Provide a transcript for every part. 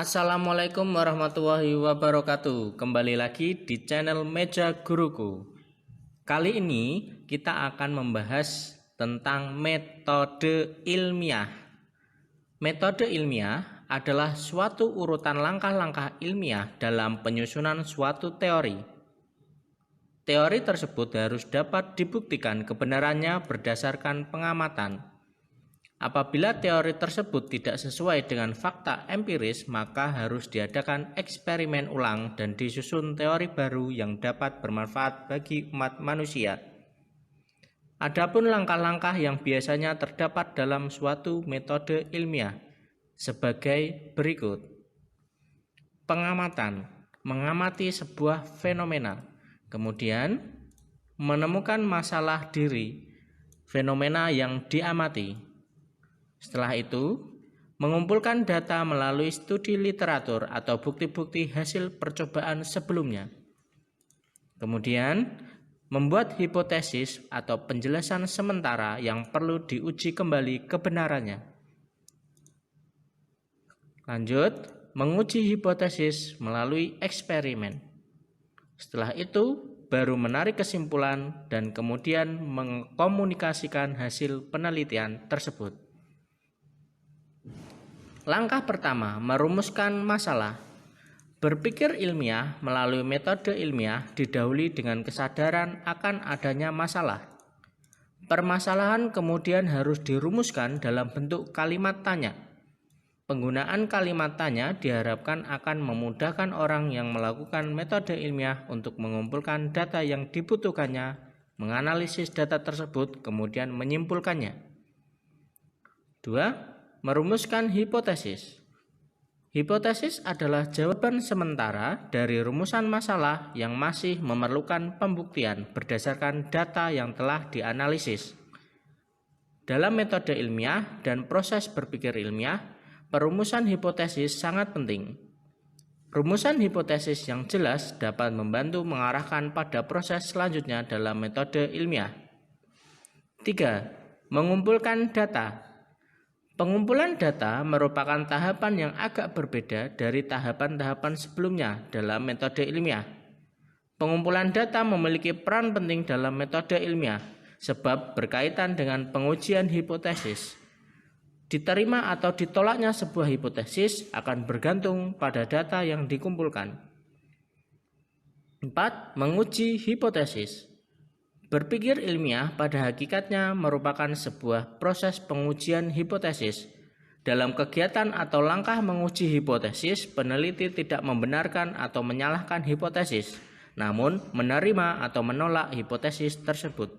Assalamualaikum warahmatullahi wabarakatuh. Kembali lagi di channel Meja Guruku. Kali ini kita akan membahas tentang metode ilmiah. Metode ilmiah adalah suatu urutan langkah-langkah ilmiah dalam penyusunan suatu teori. Teori tersebut harus dapat dibuktikan kebenarannya berdasarkan pengamatan. Apabila teori tersebut tidak sesuai dengan fakta empiris, maka harus diadakan eksperimen ulang dan disusun teori baru yang dapat bermanfaat bagi umat manusia. Adapun langkah-langkah yang biasanya terdapat dalam suatu metode ilmiah sebagai berikut. Pengamatan, mengamati sebuah fenomena. Kemudian, menemukan masalah diri fenomena yang diamati. Setelah itu, mengumpulkan data melalui studi literatur atau bukti-bukti hasil percobaan sebelumnya. Kemudian, membuat hipotesis atau penjelasan sementara yang perlu diuji kembali kebenarannya. Lanjut, menguji hipotesis melalui eksperimen. Setelah itu, baru menarik kesimpulan dan kemudian mengkomunikasikan hasil penelitian tersebut. Langkah pertama, merumuskan masalah. Berpikir ilmiah melalui metode ilmiah didahului dengan kesadaran akan adanya masalah. Permasalahan kemudian harus dirumuskan dalam bentuk kalimat tanya. Penggunaan kalimat tanya diharapkan akan memudahkan orang yang melakukan metode ilmiah untuk mengumpulkan data yang dibutuhkannya, menganalisis data tersebut, kemudian menyimpulkannya. 2. Merumuskan hipotesis. Hipotesis adalah jawaban sementara dari rumusan masalah yang masih memerlukan pembuktian berdasarkan data yang telah dianalisis. Dalam metode ilmiah dan proses berpikir ilmiah, perumusan hipotesis sangat penting. Rumusan hipotesis yang jelas dapat membantu mengarahkan pada proses selanjutnya dalam metode ilmiah. 3. Mengumpulkan data. Pengumpulan data merupakan tahapan yang agak berbeda dari tahapan-tahapan sebelumnya dalam metode ilmiah. Pengumpulan data memiliki peran penting dalam metode ilmiah sebab berkaitan dengan pengujian hipotesis. Diterima atau ditolaknya sebuah hipotesis akan bergantung pada data yang dikumpulkan. 4. Menguji hipotesis. Berpikir ilmiah pada hakikatnya merupakan sebuah proses pengujian hipotesis. Dalam kegiatan atau langkah menguji hipotesis, peneliti tidak membenarkan atau menyalahkan hipotesis, namun menerima atau menolak hipotesis tersebut.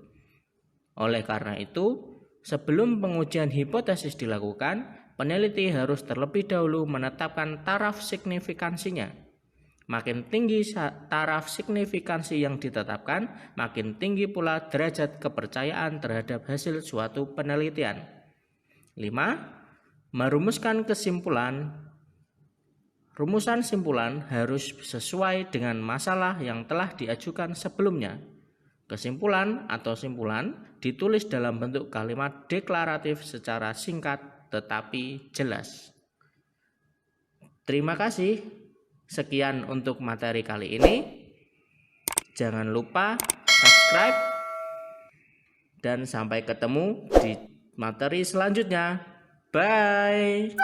Oleh karena itu, sebelum pengujian hipotesis dilakukan, peneliti harus terlebih dahulu menetapkan taraf signifikansinya. Makin tinggi taraf signifikansi yang ditetapkan, makin tinggi pula derajat kepercayaan terhadap hasil suatu penelitian. 5. Merumuskan kesimpulan. Rumusan simpulan harus sesuai dengan masalah yang telah diajukan sebelumnya. Kesimpulan atau simpulan ditulis dalam bentuk kalimat deklaratif secara singkat tetapi jelas. Terima kasih. Sekian untuk materi kali ini. Jangan lupa subscribe dan sampai ketemu di materi selanjutnya. Bye.